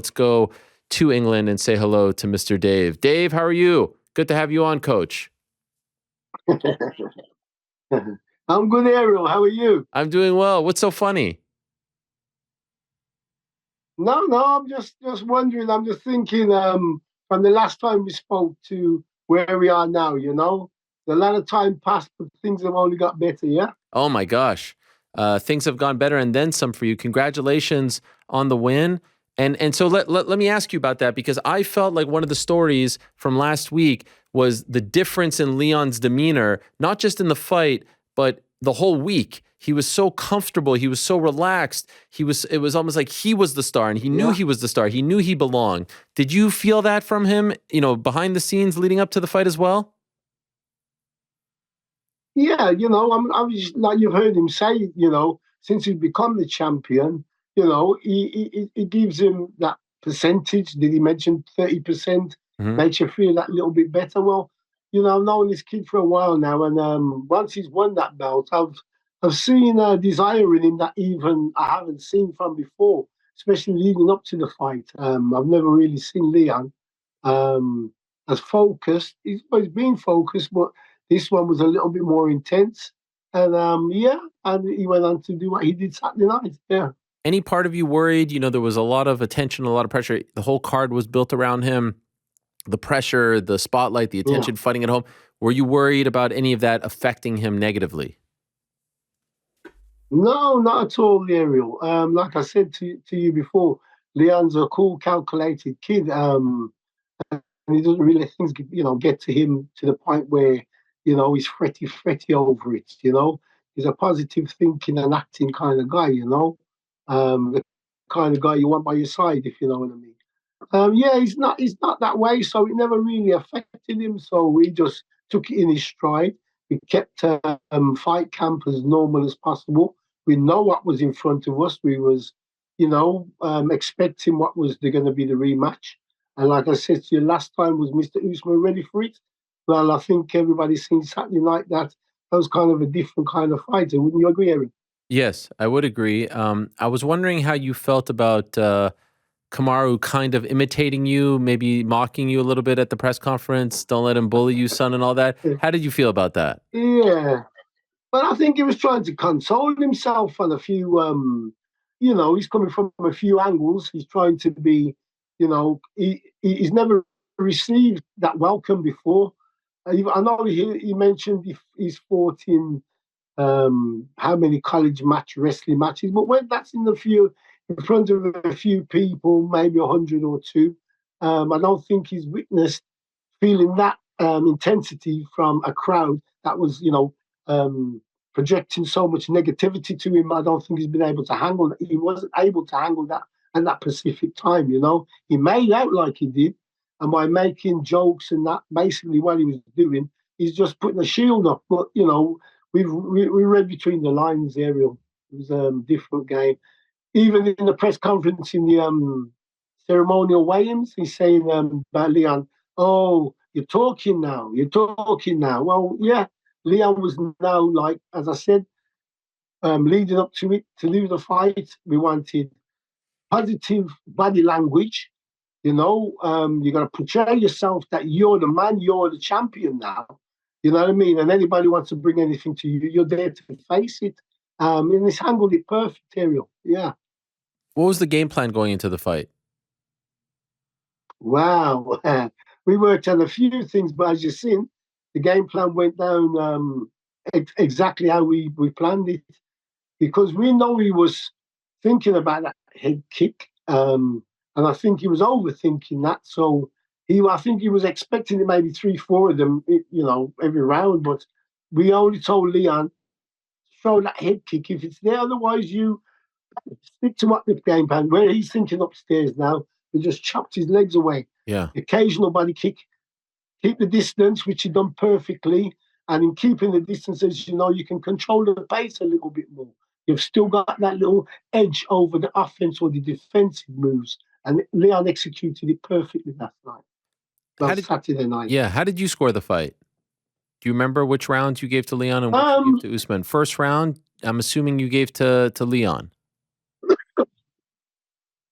let's go to England and say hello to Mr. Dave. Dave, how are you? Good to have you on, Coach. I'm good, Ariel. How are you? I'm doing well. What's so funny? No, I'm just wondering. I'm just thinking from the last time we spoke to where we are now, a lot of time passed, but things have only got better, yeah? Oh my gosh. Things have gone better and then some for you. Congratulations on the win. And so let me ask you about that, because I felt like one of the stories from last week was the difference in Leon's demeanor, not just in the fight, but the whole week. He was so comfortable. He was so relaxed. It was almost like he was the star, and he knew he was the star. He knew he belonged. Did you feel that from him, behind the scenes leading up to the fight as well? Yeah, I was like you've heard him say, since he's become the champion, he gives him that percentage. Did he mention 30%? Mm-hmm. Makes you feel that little bit better. Well, I've known this kid for a while now, and once he's won that belt, I've seen a desire in him that even I haven't seen from before, especially leading up to the fight. I've never really seen Leon as focused. He's always been focused, but this one was a little bit more intense. And and he went on to do what he did Saturday night. Yeah. Any part of you worried? There was a lot of attention, a lot of pressure. The whole card was built around him. The pressure, the spotlight, the attention, fighting at home. Were you worried about any of that affecting him negatively? No, not at all, Ariel. Like I said to you before, Leon's a cool, calculated kid. And he doesn't really things get to him to the point where he's fretty over it. He's a positive thinking and acting kind of guy. The kind of guy you want by your side, if you know what I mean. Yeah, he's not that way, so it never really affected him. So we just took it in his stride. We kept fight camp as normal as possible. We know what was in front of us. We was, expecting what was going to be the rematch. And like I said to you, last time was Mr. Usman ready for it. Well, I think everybody's seen Saturday night that was kind of a different kind of fighter. Wouldn't you agree, Eric? Yes, I would agree. I was wondering how you felt about Kamaru kind of imitating you, maybe mocking you a little bit at the press conference. Don't let him bully you, son, and all that. How did you feel about that? Yeah. But I think he was trying to console himself on a few, he's coming from a few angles. He's trying to be, he's never received that welcome before. I know he mentioned he's fought in how many college wrestling matches, but when that's in front of a few people, maybe 100 or two, I don't think he's witnessed feeling that intensity from a crowd that was, projecting so much negativity to him. I don't think he's been able to handle that. He wasn't able to handle that at that specific time. He made out like he did, and by making jokes and that, basically what he was doing, he's just putting a shield up. But we read between the lines, Ariel. It was a different game. Even in the press conference in the ceremonial weigh-ins, he's saying about Leon, oh, you're talking now. You're talking now. Well, yeah, Leon was now, like, as I said, leading up to it, to lose the fight, we wanted positive body language. You got to portray yourself that you're the man, you're the champion now. You know what I mean? And anybody wants to bring anything to you, you're there to face it. And he's handled it perfect, Ariel. Yeah. What was the game plan going into the fight? Wow. We worked on a few things, but as you've seen, the game plan went down exactly how we planned it, because we know he was thinking about that head kick, and I think he was overthinking that. So I think he was expecting it maybe 3, 4 of them, every round. But we only told Leon, throw that head kick if it's there. Otherwise, you stick to what the game plan. Where he's thinking upstairs now, he just chopped his legs away. Yeah. Occasional body kick, keep the distance, which he done perfectly. And in keeping the distance, as you know, you can control the pace a little bit more. You've still got that little edge over the offense or the defensive moves. And Leon executed it perfectly last night. Saturday night. Yeah, how did you score the fight? Do you remember which rounds you gave to Leon and which you gave to Usman? First round, I'm assuming you gave to Leon.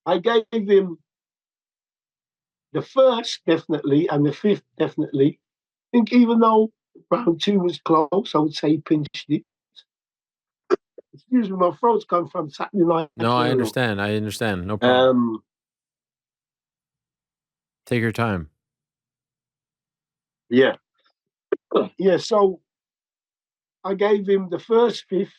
I gave him the first definitely, and the fifth definitely. I think even though round two was close, I would say he pinched it. Excuse me, my throat's gone from Saturday night. No, I Look. understand. I understand. No problem. Take your time. Yeah. Yeah, so I gave him the first fifth.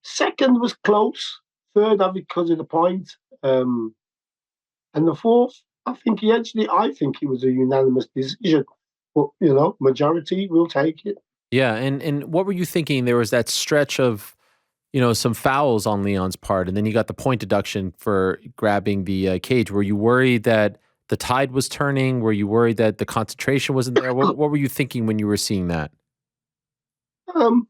Second was close. Third, because of the point. And the fourth, I think he edged it. I think it was a unanimous decision. But, majority will take it. Yeah, and what were you thinking? There was that stretch of, some fouls on Leon's part, and then you got the point deduction for grabbing the cage. Were you worried that the tide was turning? Were you worried that the concentration wasn't there? What were you thinking when you were seeing that? Um,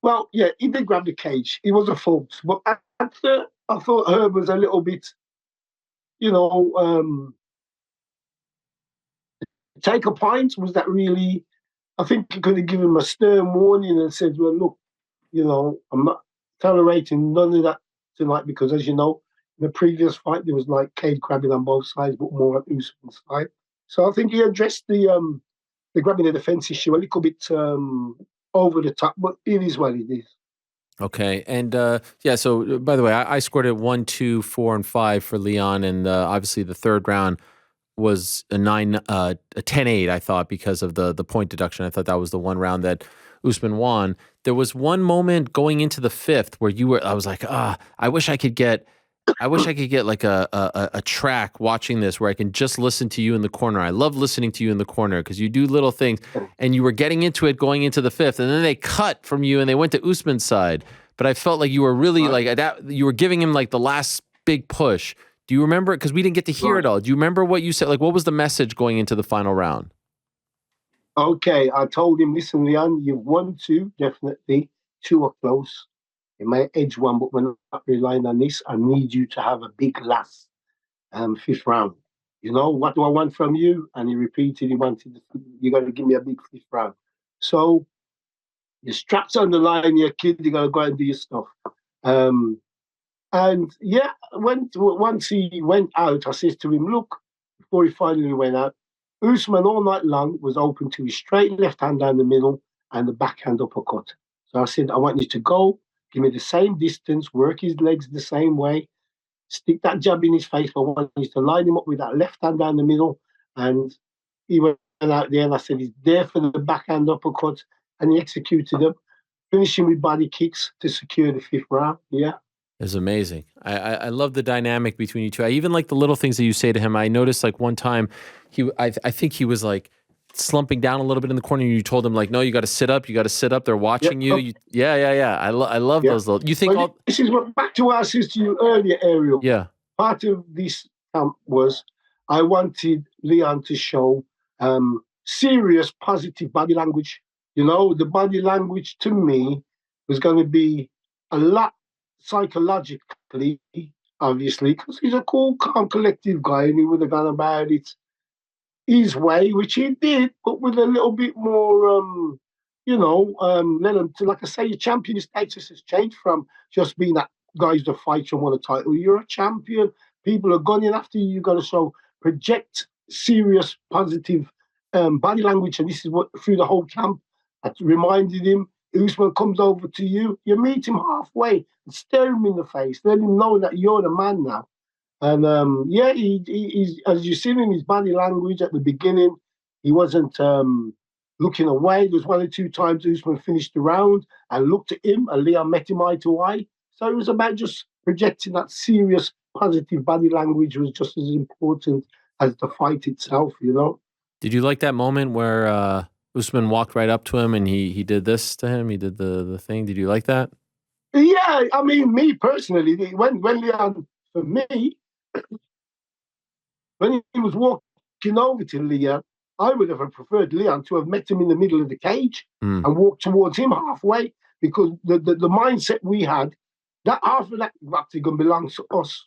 well, yeah, he did grab the cage. He was a fault. But after, I thought Herb was a little bit, you know, take a point. Was that really? I think you could have given him a stern warning and said, well, look, I'm not tolerating none of that tonight because, as you know, in the previous fight, there was like cage grabbing on both sides, but more at Usman's side. So I think he addressed the grabbing the defense issue a little bit over the top, but it is what it is. Okay, and yeah. So by the way, I scored it 1, 2, 4, and 5 for Leon, and obviously the third round was a 10-8, I thought, because of the point deduction. I thought that was the one round that Usman won. There was one moment going into the fifth where I was like, I wish I could get like a track watching this where I can just listen to you in the corner. I love listening to you in the corner because you do little things, and you were getting into it going into the fifth, and then they cut from you and they went to Usman's side. But I felt like you were really like that. You were giving him like the last big push. Do you remember? Because we didn't get to hear it all. Do you remember what you said? Like, what was the message going into the final round? Okay, I told him, listen, Leon, you've won two, definitely. Two are close. You may edge one, but we're not relying on this. I need you to have a big last fifth round. What do I want from you? And he repeated, you got to give me a big fifth round. So your straps on the line, your kid, you got to go out and do your stuff. And yeah, once he went out, I said to him, look, before he finally went out, Usman all night long was open to his straight left hand down the middle and the backhand uppercut. So I said, I want you to go, give me the same distance, work his legs the same way, stick that jab in his face. I want you to line him up with that left hand down the middle. And he went out there and I said, he's there for the backhand uppercut. And he executed them, finishing with body kicks to secure the fifth round. Yeah. It's amazing. I love the dynamic between you two. I even like the little things that you say to him. I noticed like one time I think he was like slumping down a little bit in the corner and you told him like, no, you got to sit up. You got to sit up. They're watching you. Yeah. I love those little, you think this is back to what I said to you earlier, Ariel. Yeah. Part of this camp was I wanted Leon to show serious positive body language. The body language to me was going to be a lot psychologically, obviously, because he's a cool, calm, collective guy, and he would have gone about it his way, which he did, but with a little bit more, let him to, like I say, your champion status has changed from just being that guy's the fighter and won a title. You're a champion. People are gunning after you. You got to show project serious, positive body language, and this is what through the whole camp. I reminded him. Usman comes over to you, you meet him halfway, and stare him in the face, let him know that you're the man now. And he's as you seen in his body language at the beginning, he wasn't looking away. There was one or two times Usman finished the round and looked at him, and Leon met him eye to eye. So it was about just projecting that serious, positive body language was just as important as the fight itself. Did you like that moment where Usman walked right up to him and he did this to him? He did the thing. Did you like that? Yeah, I mean, me personally, when Leon, for me, when he was walking over to Leon, I would have preferred Leon to have met him in the middle of the cage and walked towards him halfway, because the mindset we had, that half of that octagon belongs to us,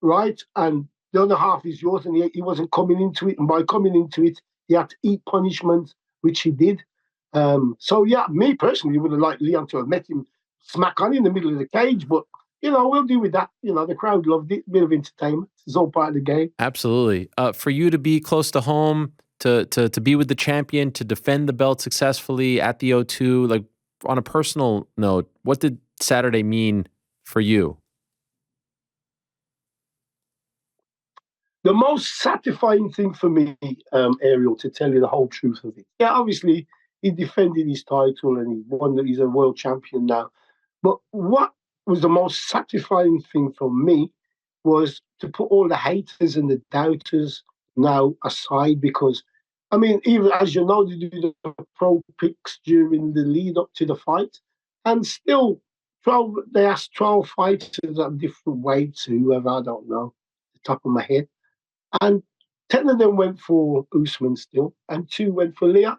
right? And the other half is yours, and he wasn't coming into it. And by coming into it, he had to eat punishment, which he did. So, yeah, me personally would have liked Leon to have met him smack on in the middle of the cage, but we'll deal with that. The crowd loved it. Bit of entertainment. It's all part of the game. Absolutely. For you to be close to home, to be with the champion, to defend the belt successfully at the O2, like on a personal note, what did Saturday mean for you? The most satisfying thing for me, Ariel, to tell you the whole truth of it. Yeah, obviously he defended his title and he won that he's a world champion now. But what was the most satisfying thing for me was to put all the haters and the doubters now aside because, I mean, even as you know, they do the pro picks during the lead up to the fight, and still 12, they asked 12 fighters at different weights, whoever, I don't know, the top of my head. And 10 of them went for Usman still, and 2 went for Leon.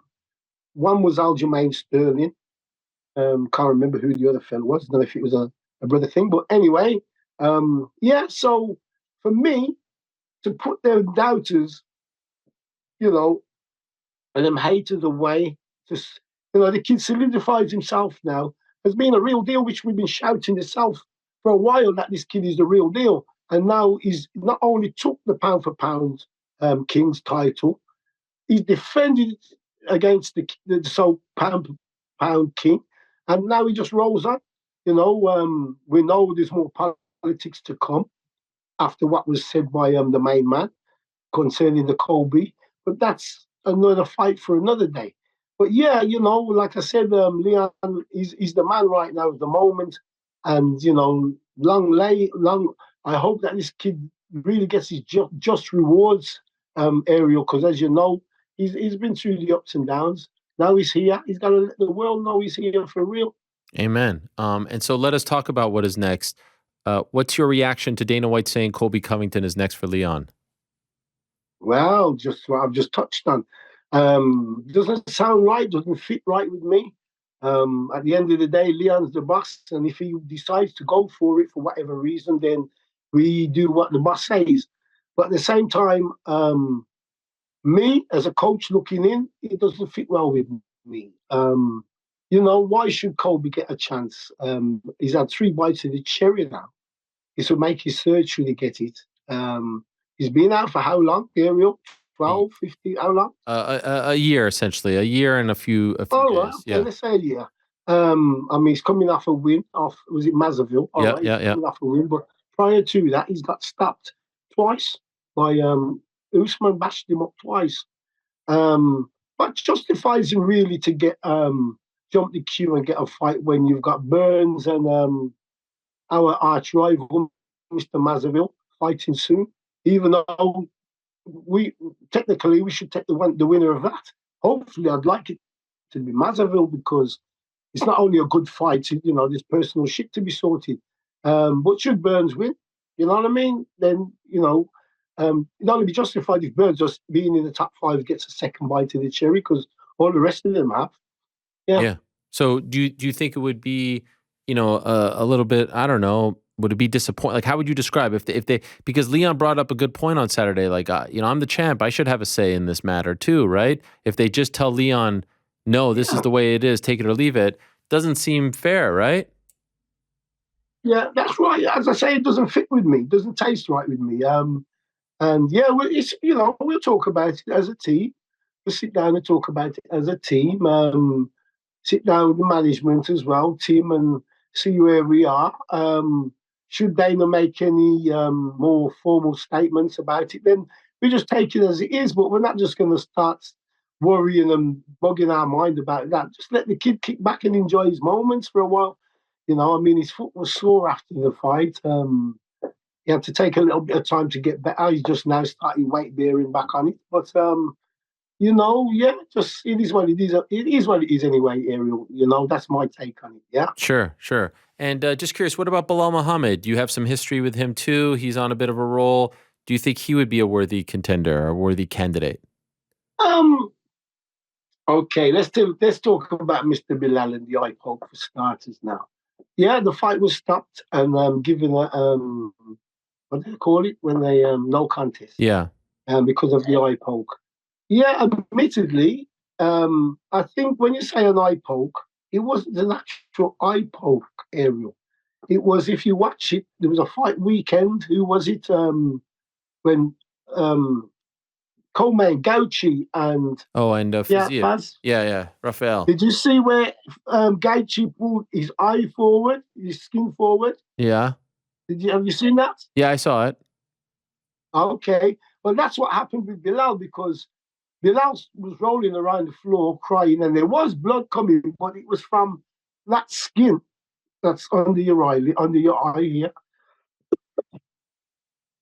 One was Aljamain Sterling. Can't remember who the other fellow was. I don't know if it was a brother thing. But anyway, yeah, so for me, to put their doubters, you know, and them haters away, just, the kid solidifies himself now as being a real deal, which we've been shouting itself for a while that this kid is the real deal. And now he's not only took the pound for pound King's title, he's defended against the so pound king, and now he just rolls on. We know there's more politics to come after what was said by the main man concerning the Colby, but that's another fight for another day. But yeah, like I said, Leon is the man right now at the moment, and long. I hope that this kid really gets his just rewards, Ariel, because as you know, he's been through the ups and downs. Now he's here. He's got to let the world know he's here for real. Amen. And so let us talk about what is next. What's your reaction to Dana White saying Colby Covington is next for Leon? Well, just what I've just touched on. Doesn't sound right, doesn't fit right with me. At the end of the day, Leon's the boss, and if he decides to go for it for whatever reason, then we do what the boss says. But at the same time, me as a coach looking in, it doesn't fit well with me. Why should Colby get a chance? He's had 3 bites of the cherry now. This will make his third should he get it. He's been out for how long, Ariel? 12, 15, how long? A year, essentially. A year and a few All right, days. okay, Yeah. let's say a year. He's coming off a win off, was it Mazaville? All right, Yeah. he's coming off a win, but prior to that, he's got stopped twice by Usman, bashed him up twice. What justifies him really to get jump the queue and get a fight when you've got Burns and our arch rival, Mr. Mazaville, fighting soon, even though we should take the winner of that. Hopefully, I'd like it to be Mazaville because it's not only a good fight, there's personal shit to be sorted. But should Burns win, you know what I mean? Then, it'd only be justified if Burns just being in the top 5 gets a second bite of the cherry because all the rest of them have. Yeah. Yeah. So do you think it would be, a little bit, I don't know, would it be disappointing? Like, how would you describe if they because Leon brought up a good point on Saturday, like, I'm the champ, I should have a say in this matter too, right? If they just tell Leon, no, this is the way it is, take it or leave it, doesn't seem fair, right? Yeah, that's right. As I say, it doesn't fit with me. It doesn't taste right with me. And yeah, we'll talk about it as a team. We'll sit down and talk about it as a team. Sit down with the management as well, team, and see where we are. Should Dana make any more formal statements about it, then we just take it as it is. But we're not just going to start worrying and bugging our mind about that. Just let the kid kick back and enjoy his moments for a while. His foot was sore after the fight. He had to take a little bit of time to get better. He's just now starting weight bearing back on it. But yeah, just it is what it is. It is what it is anyway, Ariel. That's my take on it. Yeah. Sure. And just curious, what about Belal Muhammad? You have some history with him too. He's on a bit of a roll. Do you think he would be a worthy contender or a worthy candidate? Okay, let's talk about Mr. Belal and the eye poke for starters now. Yeah, the fight was stopped and given a what do they call it when they no contest Yeah. because of the eye poke. Yeah, admittedly, I think when you say an eye poke, it wasn't an actual eye poke, Ariel. It was, if you watch it, there was a fight weekend. Who was it? When um, Coleman, Gauchi, and Oh, and yeah, Fiziev. Faz. Yeah, Rafael. Did you see where Gauchi pulled his eye forward, his skin forward? Yeah. Have you seen that? Yeah, I saw it. Okay. Well, that's what happened with Bilal, because Bilal was rolling around the floor crying, and there was blood coming, but it was from that skin that's under your eye here.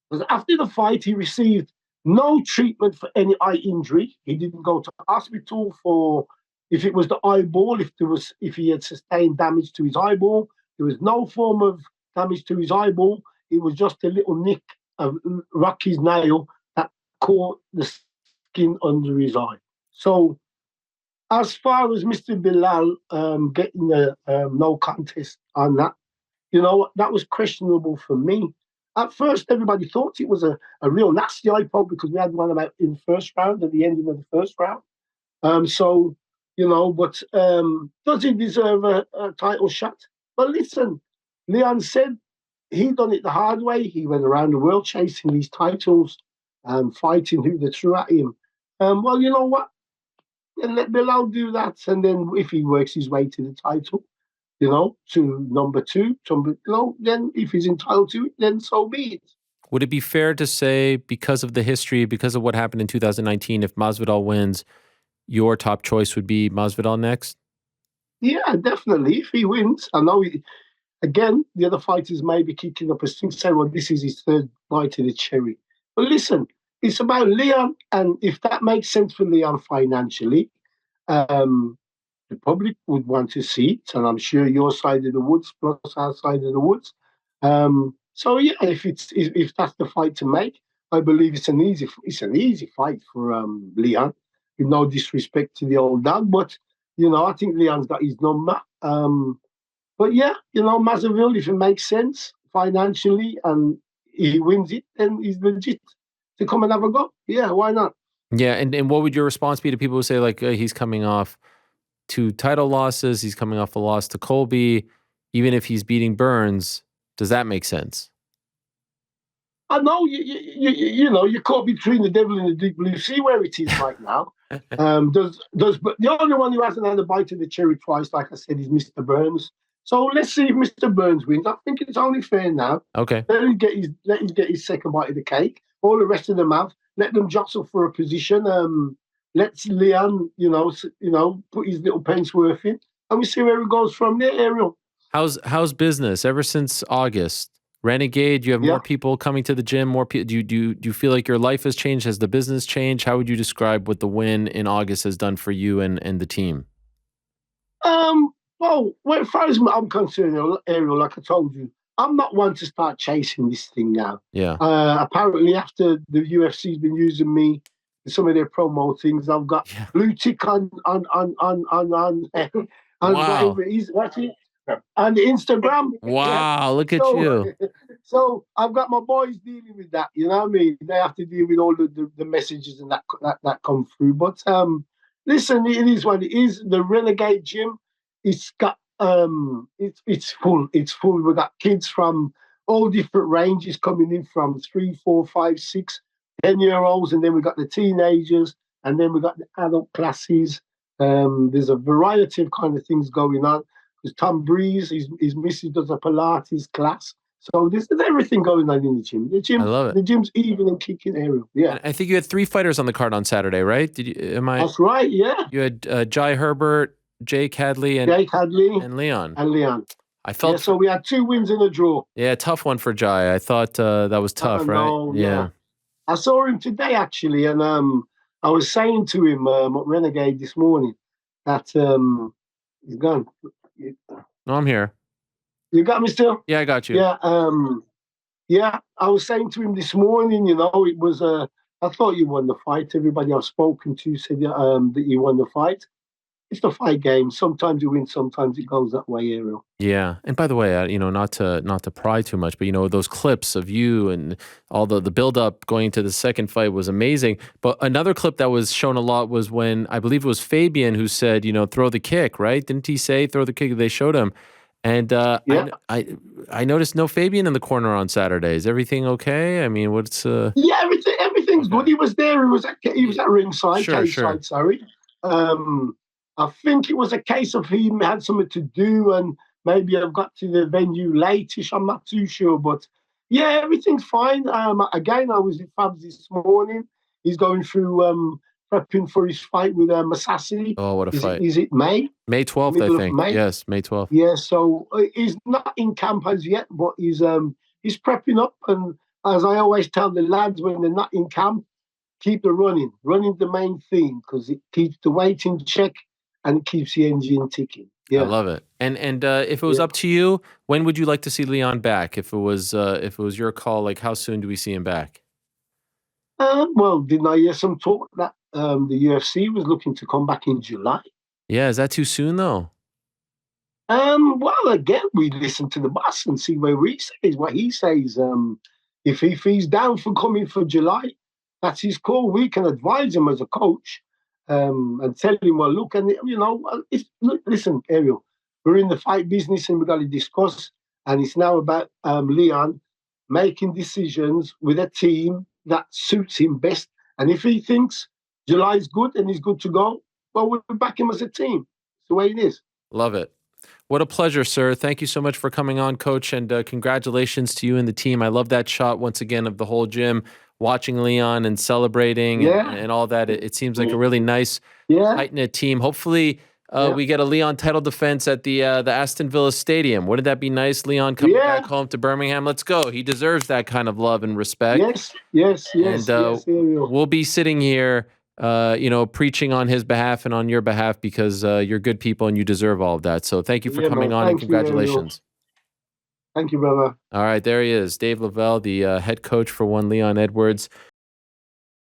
Because after the fight, he received no treatment for any eye injury. He didn't go to hospital for if it was the eyeball, if he had sustained damage to his eyeball. There was no form of damage to his eyeball. It was just a little nick of Rocky's nail that caught the skin under his eye. So, as far as Mr. Bilal getting a no contest on that, that was questionable for me. At first, everybody thought it was a real nasty eye poke because we had one about in the first round, at the ending of the first round. So, but does he deserve a title shot? Well, listen, Leon said he done it the hard way. He went around the world chasing these titles, fighting who they threw at him. Well, you know what? And let Bilal do that, and then if he works his way to the title, to number two, then if he's entitled to it, then so be it. Would it be fair to say, because of the history, because of what happened in 2019, if Masvidal wins, your top choice would be Masvidal next? Yeah, definitely. If he wins, I know. Again, the other fighters may be kicking up a stink, say, well, this is his third bite of the cherry. But listen, it's about Leon, and if that makes sense for Leon financially, um, the public would want to see it, and I'm sure your side of the woods plus our side of the woods. So yeah, if that's the fight to make, I believe it's an easy fight for Leon. With no disrespect to the old dog, but I think Leon's got his number. But yeah, Mazaville, if it makes sense financially and he wins it, then he's legit to come and have a go. Yeah, why not? Yeah, and what would your response be to people who say, like, he's coming off 2 title losses, he's coming off a loss to Colby, even if he's beating Burns, does that make sense? I know you're caught between the devil and the deep blue sea where it is right now. But the only one who hasn't had a bite of the cherry twice, like I said, is Mr. Burns. So let's see if Mr. Burns wins. I think it's only fair now. Okay. Let him get his second bite of the cake. All the rest of them have. Let them jostle for a position. Let's Leon, put his little pence worth in, and we see where it goes from there, Ariel. How's business ever since August? Renegade, you have more people coming to the gym, more people. Do you feel like your life has changed? Has the business changed? How would you describe what the win in August has done for you and the team? Well, as far as I'm concerned, Ariel, like I told you, I'm not one to start chasing this thing now. Yeah. Apparently, after the UFC's been using me in some of their promo things, I've got blue tick on Wow. whatever it is. What's it? On Instagram. Wow, look at you. So I've got my boys dealing with that. You know what I mean? They have to deal with all the messages and that come through. But listen, it is what it is. The Renegade Gym, it's got it's full. It's full. We've got kids from all different ranges coming in, from 3, 4, 5, 6, 10-year-olds, and then we've got the teenagers, and then we've got the adult classes. There's a variety of kind of things going on. There's Tom Breeze, his missus does a Pilates class. So there's everything going on in the gym. I love it. The gym's even and kicking, Ariel. Yeah. And I think you had 3 fighters on the card on Saturday, right? That's right, yeah. You had Jai Herbert, Jake Hadley, and Leon. And Leon. I felt so we had 2 wins and a draw. Yeah, tough one for Jai. I thought that was tough, right? Yeah. I saw him today, actually, and I was saying to him at Renegade this morning that he's gone. No, I'm here. You got me still? Yeah, I got you. Yeah, I was saying to him this morning, it was I thought you won the fight. Everybody I've spoken to said that you won the fight. It's the fight game. Sometimes you win, sometimes it goes that way, Ariel. Yeah, and by the way, not to pry too much, but those clips of you and all the build up going to the second fight was amazing. But another clip that was shown a lot was when I believe it was Fabian who said, throw the kick, right? Didn't he say throw the kick? They showed him, And Yeah. I noticed no Fabian in the corner on Saturday. Is everything okay? I mean, what's Yeah, everything's good. okay? He was at ringside, Sure, cage sure. side. Sorry. I think it was a case of he had something to do, and maybe I've got to the venue late-ish. I'm not too sure, but yeah, everything's fine. Again, I was with Fabs this morning. He's going through prepping for his fight with Masasi. Oh, what a fight! Is it May? May 12th, I Middle of think. May. Yes, May 12th. Yeah, so he's not in camp as yet, but he's prepping up. And as I always tell the lads when they're not in camp, keep the running. Running's the main thing because it keeps the weight in check and it keeps the engine ticking. I Yeah, love it. And if it was yeah. up to you, when would you like to see Leon back? If it was your call, like how soon do we see him back? Well, didn't I hear some talk that the UFC was looking to come back in July? Yeah, is that too soon though? Well, again, we listen to the boss and see where he says what he says. If he's down for coming for July, that's his call. We can advise him as a coach, and tell him, well, look, and listen, Ariel, we're in the fight business and we got to discuss, and it's now about Leon making decisions with a team that suits him best. And if he thinks July is good and he's good to go, well, we'll back him as a team. It's the way it is. Love it. What a pleasure, sir. Thank you so much for coming on, Coach, and congratulations to you and the team. I love that shot once again of the whole gym, watching Leon and celebrating Yeah. and all that. It seems like a really nice, Yeah, tight-knit team. Hopefully, yeah, we get a Leon title defense at the Aston Villa Stadium. Wouldn't that be nice? Leon coming back yeah. home to Birmingham. Let's go. He deserves that kind of love and respect. Yes, yes, And yes, yes, Ariel. we'll be sitting here, preaching on his behalf and on your behalf because you're good people and you deserve all of that. So thank you for Yeah, coming man. on and Thank you, Ariel. congratulations. Thank you, brother. All right, there he is, Dave Lovell, the head coach for one Leon Edwards.